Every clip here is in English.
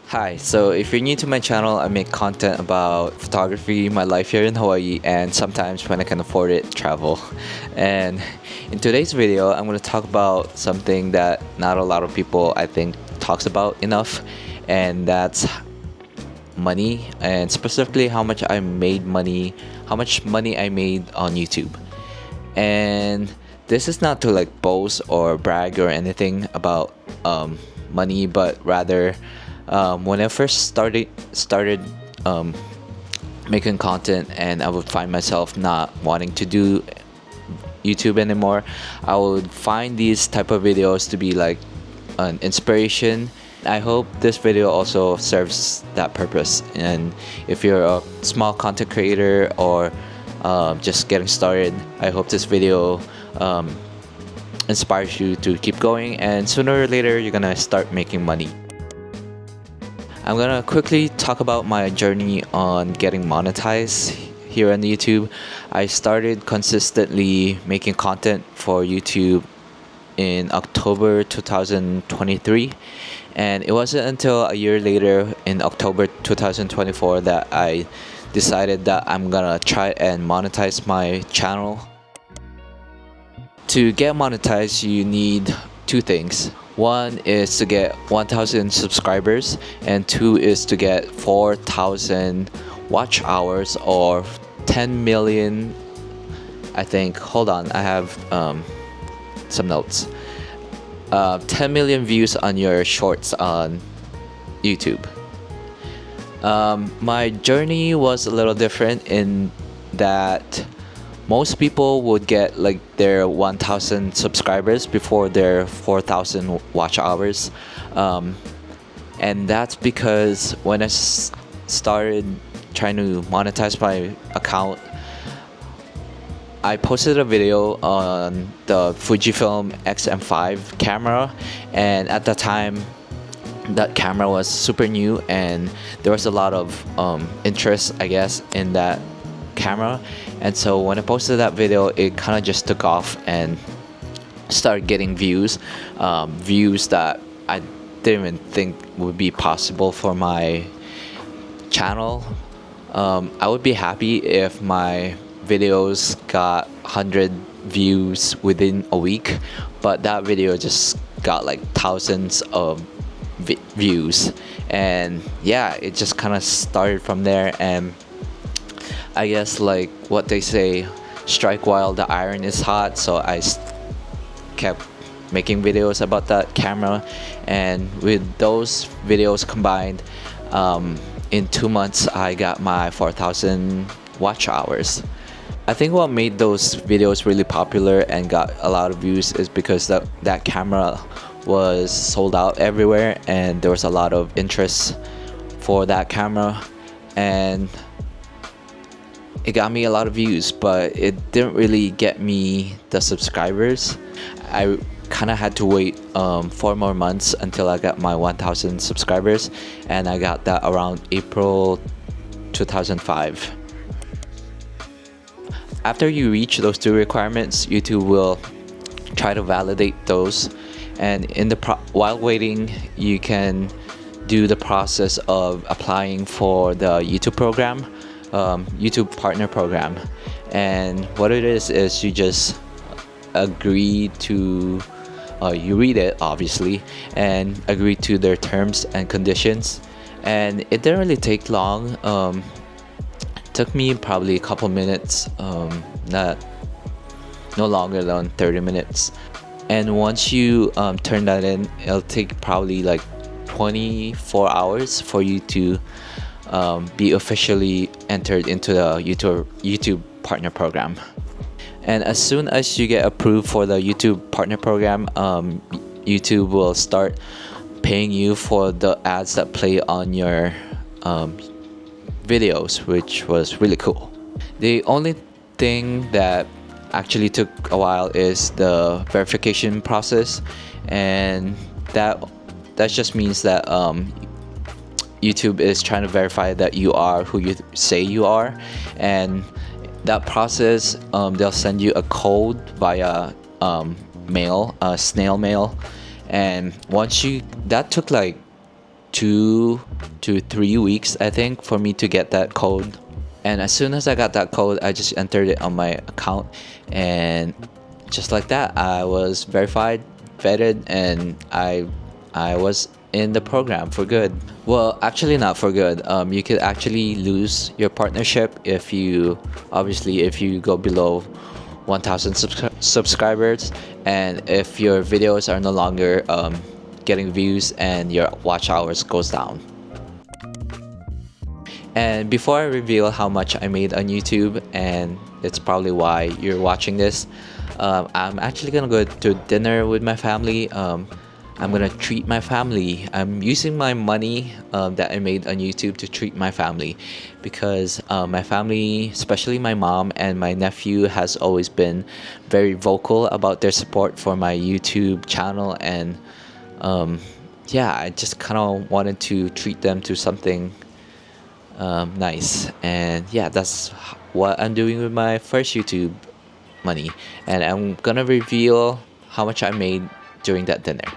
Hi, so if you're new to my channel, I make content about photography, my life here in Hawaii, and sometimes when I can afford it, travel. And in today's video, I'm going to talk about something that not a lot of people, I think, talks about enough, and that's money, and specifically how much how much money I made on YouTube. And this is not to like boast or brag or anything about money, but rather when I first started making content, and I would find myself not wanting to do YouTube anymore, I would find these type of videos to be like an inspiration. I hope this video also serves that purpose. And if you're a small content creator or just getting started, I hope this video inspires you to keep going, and sooner or later you're gonna start making money. I'm gonna quickly talk about my journey on getting monetized here on YouTube. I started consistently making content for YouTube in October 2023, and it wasn't until a year later in October 2024 that I decided that I'm gonna try and monetize my channel. To get monetized, you need two things. One is to get 1,000 subscribers, and two is to get 4,000 watch hours or 10 million. I think, hold on, I have some notes. 10 million views on your shorts on YouTube. My journey was a little different in that most people would get like their 1,000 subscribers before their 4,000 watch hours, and that's because when I started trying to monetize my account, I posted a video on the Fujifilm X-M5 camera, and at the time that camera was super new and there was a lot of interest, I guess, in that camera. And so when I posted that video, it kind of just took off and started getting views that I didn't even think would be possible for my channel. I would be happy if my videos got 100 views within a week, but that video just got like thousands of views, and yeah, it just kind of started from there. And I guess, like what they say, strike while the iron is hot. So I kept making videos about that camera, and with those videos combined, in 2 months I got my 4,000 watch hours. I think what made those videos really popular and got a lot of views is because that camera was sold out everywhere, and there was a lot of interest for that camera, and it got me a lot of views, but it didn't really get me the subscribers. I kind of had to wait 4 more months until I got my 1,000 subscribers, and I got that around April 2005. After you reach those two requirements, YouTube will try to validate those, and while waiting, you can do the process of applying for the YouTube program, YouTube partner program. And what it is you just agree to you read it, obviously, and agree to their terms and conditions. And it didn't really take long. Took me probably a couple minutes, no longer than 30 minutes. And once you turn that in, it'll take probably like 24 hours for you to be officially entered into the YouTube partner program. And as soon as you get approved for the YouTube partner program, YouTube will start paying you for the ads that play on your videos, which was really cool. The only thing that actually took a while is the verification process, and that just means that YouTube is trying to verify that you are who you say you are. And that process, they'll send you a code via snail mail, and that took like 2 to 3 weeks, I think, for me to get that code. And as soon as I got that code, I just entered it on my account, and just like that, I was verified, vetted, and I was in the program for good. Well, actually not for good. You could actually lose your partnership if you go below 1,000 subscribers, and if your videos are no longer getting views and your watch hours goes down. And before I reveal how much I made on YouTube, and it's probably why you're watching this, I'm actually gonna go to dinner with my family. I'm gonna treat my family. I'm using my money that I made on YouTube to treat my family, because my family, especially my mom and my nephew, has always been very vocal about their support for my YouTube channel, and yeah, I just kind of wanted to treat them to something nice. And yeah, that's what I'm doing with my first YouTube money, and I'm gonna reveal how much I made during that dinner.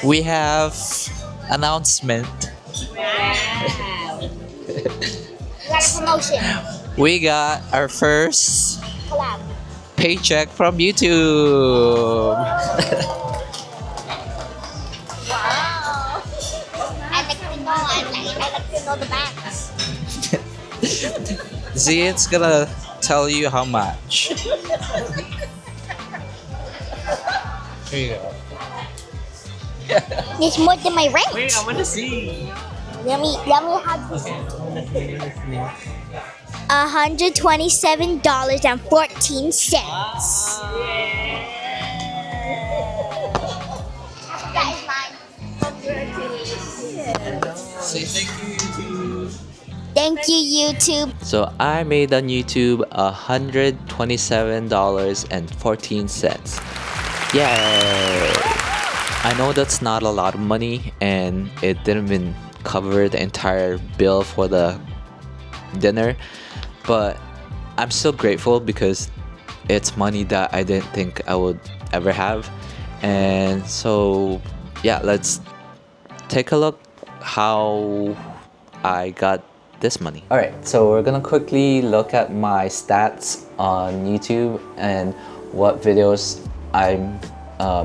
We have announcement. Wow. Got a promotion. We got our first Collab. paycheck from YouTube. Wow. I like to know. I like to know the max. See, it's gonna tell you how much. Here you go. It's more than my rent. Wait, I want to see. Let me have this. $127.14. That is mine. Say thank you, YouTube. Thank you, YouTube. So I made on YouTube $127.14. Yay! I know that's not a lot of money, and it didn't even cover the entire bill for the dinner, but I'm still grateful because it's money that I didn't think I would ever have. And so yeah, let's take a look how I got this money. Alright, so we're gonna quickly look at my stats on YouTube and what videos I'm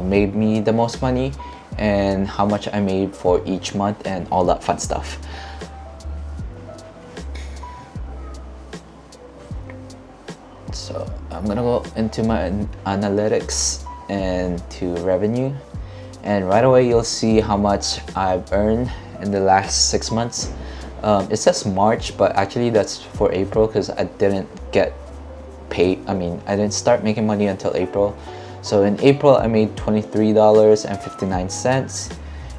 made me the most money, and how much I made for each month, and all that fun stuff. So I'm gonna go into my analytics and to revenue, and right away you'll see how much I've earned in the last 6 months. It says March, but actually that's for April because I didn't get paid. I didn't start making money until April. So in April, I made $23.59,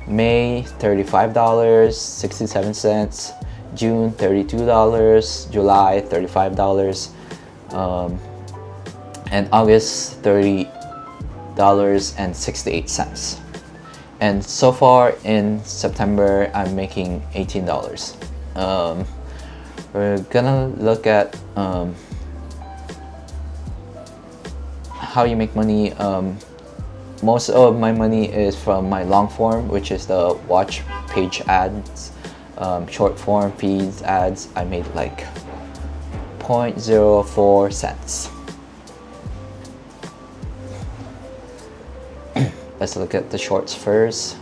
May $35.67, June $32, July $35, and August $30.68. And so far in September, I'm making $18. We're gonna look at how you make money. Most of my money is from my long form, which is the watch page ads. Short form feeds ads, I made like 0.04 cents. Let's look at the shorts first.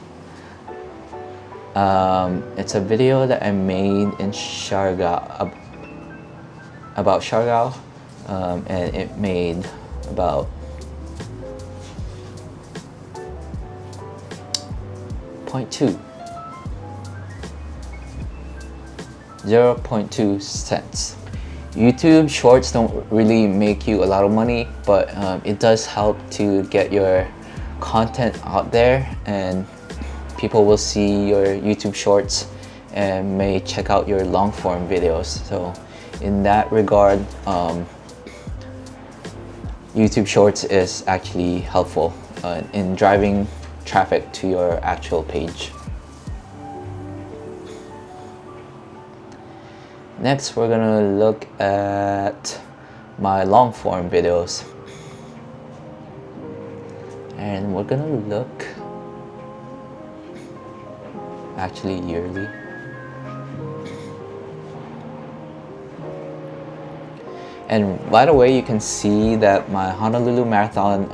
It's a video that I made in Siargao, about Siargao, and it made about 0.2 cents. YouTube shorts don't really make you a lot of money, but it does help to get your content out there, and people will see your YouTube shorts and may check out your long form videos. So in that regard, YouTube Shorts is actually helpful in driving traffic to your actual page. Next, we're gonna look at my long form videos, and we're gonna look actually yearly. And right away you can see that my Honolulu Marathon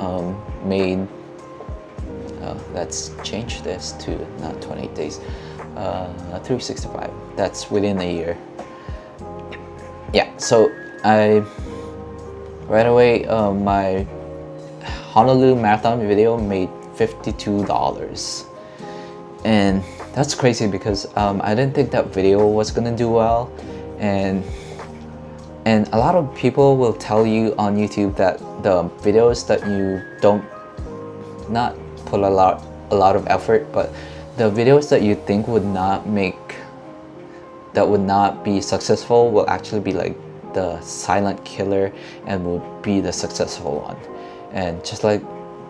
made, let's change this to not 28 days, 365. That's within a year. Yeah, so right away my Honolulu Marathon video made $52. And that's crazy because I didn't think that video was gonna do well, and a lot of people will tell you on YouTube that the videos that you don't not put a lot of effort, but the videos that you think would not be successful will actually be like the silent killer and would be the successful one. And just like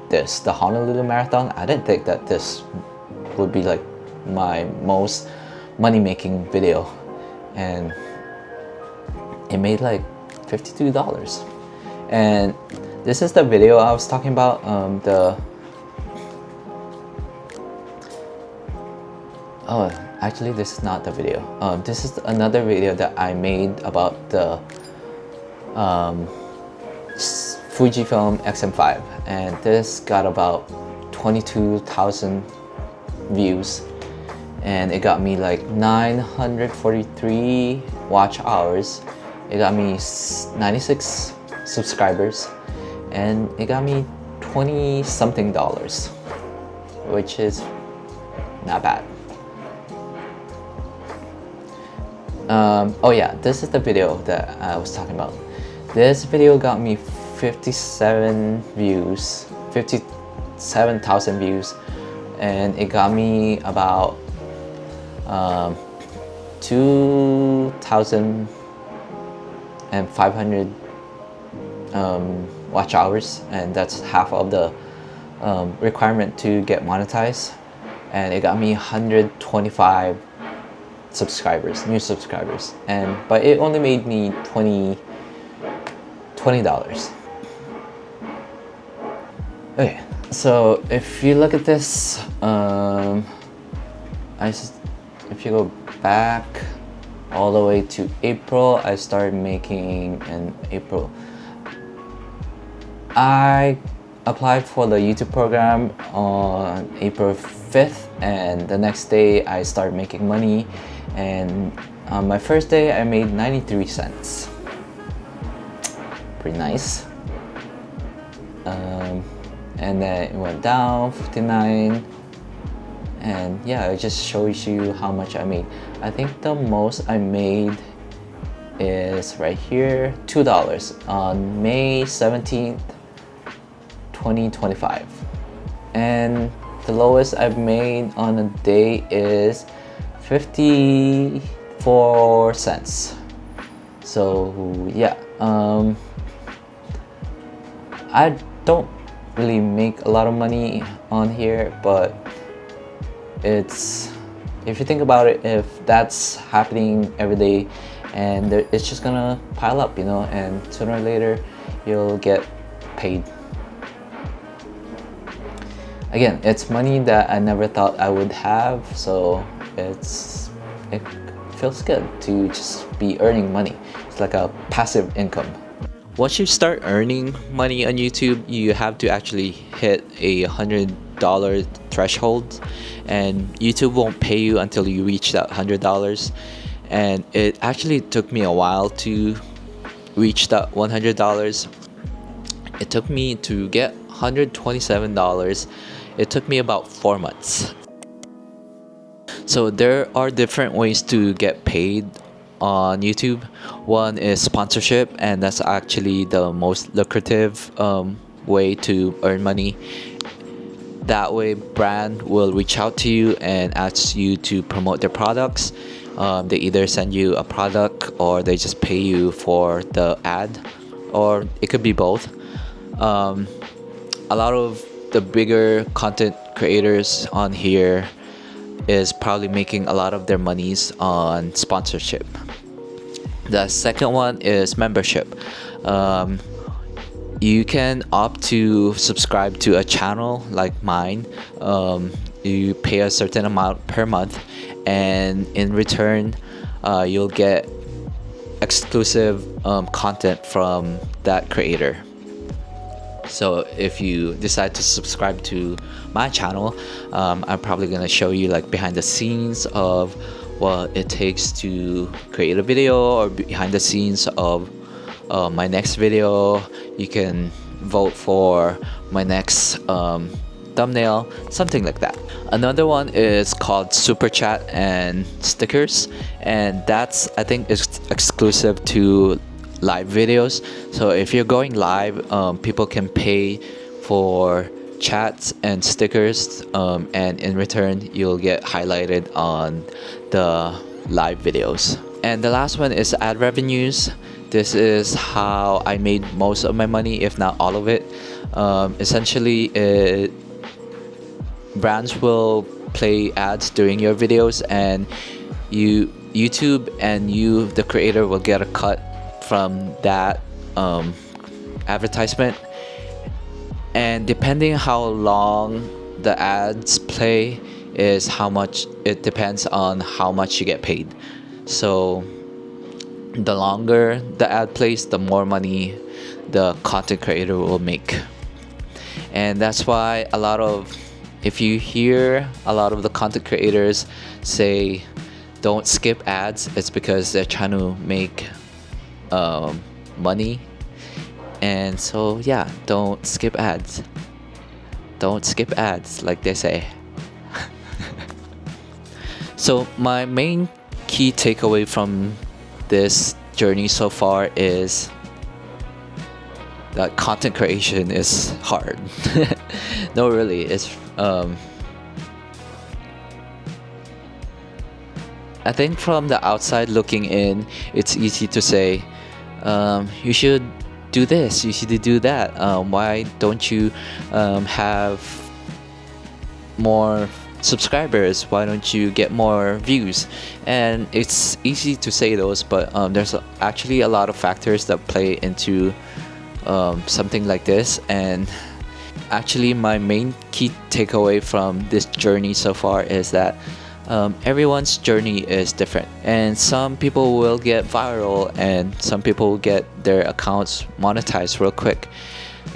this, the Honolulu Marathon, I didn't think that this would be like my most money-making video, and it made like $52. And this is the video I was talking about. Actually this is not the video. This is another video that I made about the Fujifilm XM5, and this got about 22,000 views, and it got me like 943 watch hours. It got me 96 subscribers, and it got me 20 something dollars, which is not bad. Oh yeah, this is the video that I was talking about. This video got me 57,000 views, and it got me about 2,500 watch hours, and that's half of the requirement to get monetized. And it got me 125 subscribers, new subscribers, but it only made me $20. Okay, so if you look at this, if you go back all the way to April, I started making in April. I applied for the YouTube program on April 5th, and the next day I started making money, and on my first day I made 93 cents. Pretty nice. And then it went down 59, and yeah, it just shows you how much I made. I think the most I made is right here, $2 on May 17th, 2025. And the lowest I've made on a day is 54 cents. So yeah, I don't really make a lot of money on here, but it's, if you think about it, if that's happening every day, and it's just gonna pile up, you know, and sooner or later you'll get paid. Again, it's money that I never thought I would have, so it feels good to just be earning money. It's like a passive income. Once you start earning money on YouTube, you have to actually hit a $100 threshold, and YouTube won't pay you until you reach that $100. And it actually took me a while to reach that $100. It took me to get $127. It took me about 4 months. So there are different ways to get paid on YouTube. One is sponsorship, and that's actually the most lucrative way to earn money. That way brand will reach out to you and ask you to promote their products. They either send you a product or they just pay you for the ad, or it could be both. A lot of the bigger content creators on here is probably making a lot of their monies on sponsorship. The second one is membership. You can opt to subscribe to a channel like mine. You pay a certain amount per month, and in return, you'll get exclusive content from that creator. So if you decide to subscribe to my channel, I'm probably gonna show you like behind the scenes of what it takes to create a video, or behind the scenes of my next video. You can vote for my next thumbnail, something like that. Another one is called super chat and stickers, and that's, I think, is exclusive to live videos. So if you're going live, people can pay for chats and stickers, and in return you'll get highlighted on the live videos. And the last one is ad revenues. This is how I made most of my money, if not all of it. Essentially, brands will play ads during your videos, and YouTube and you, the creator, will get a cut from that advertisement. And depending how long the ads play is how much, it depends on how much you get paid. So the longer the ad plays, the more money the content creator will make. And that's why if you hear a lot of the content creators say don't skip ads, it's because they're trying to make money. And so yeah, don't skip ads. Don't skip ads, like they say. So my main key takeaway from this journey so far is that content creation is hard. No, really, it's I think from the outside looking in, it's easy to say, you should do this, you should do that. Why don't you have more subscribers? Why don't you get more views? And it's easy to say those, but there's actually a lot of factors that play into something like this. And actually, my main key takeaway from this journey so far is that everyone's journey is different, and some people will get viral, and some people will get their accounts monetized real quick,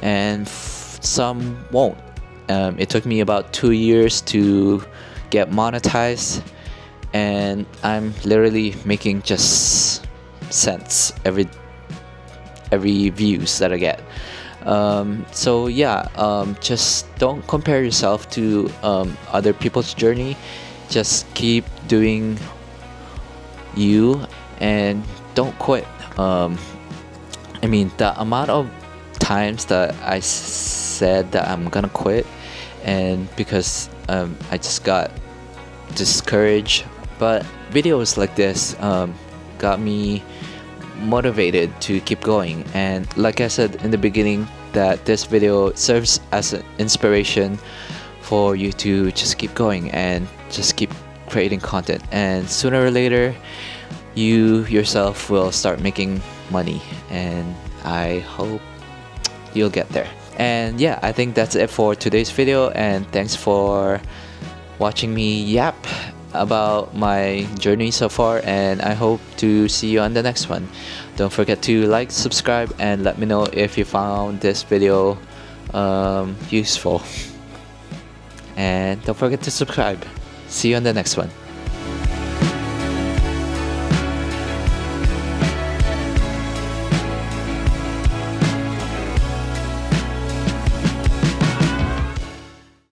and some won't. It took me about 2 years to get monetized, and I'm literally making just cents every views that I get. So yeah, just don't compare yourself to other people's journey. Just keep doing you and don't quit. I mean, the amount of times that I said that I'm gonna quit, and because I just got discouraged, but videos like this got me motivated to keep going. And like I said in the beginning, that this video serves as an inspiration for you to just keep going and just keep creating content, and sooner or later you yourself will start making money, and I hope you'll get there. And yeah, I think that's it for today's video, and thanks for watching me yap about my journey so far, and I hope to see you on the next one. Don't forget to like, subscribe, and let me know if you found this video useful. And don't forget to subscribe. See you on the next one.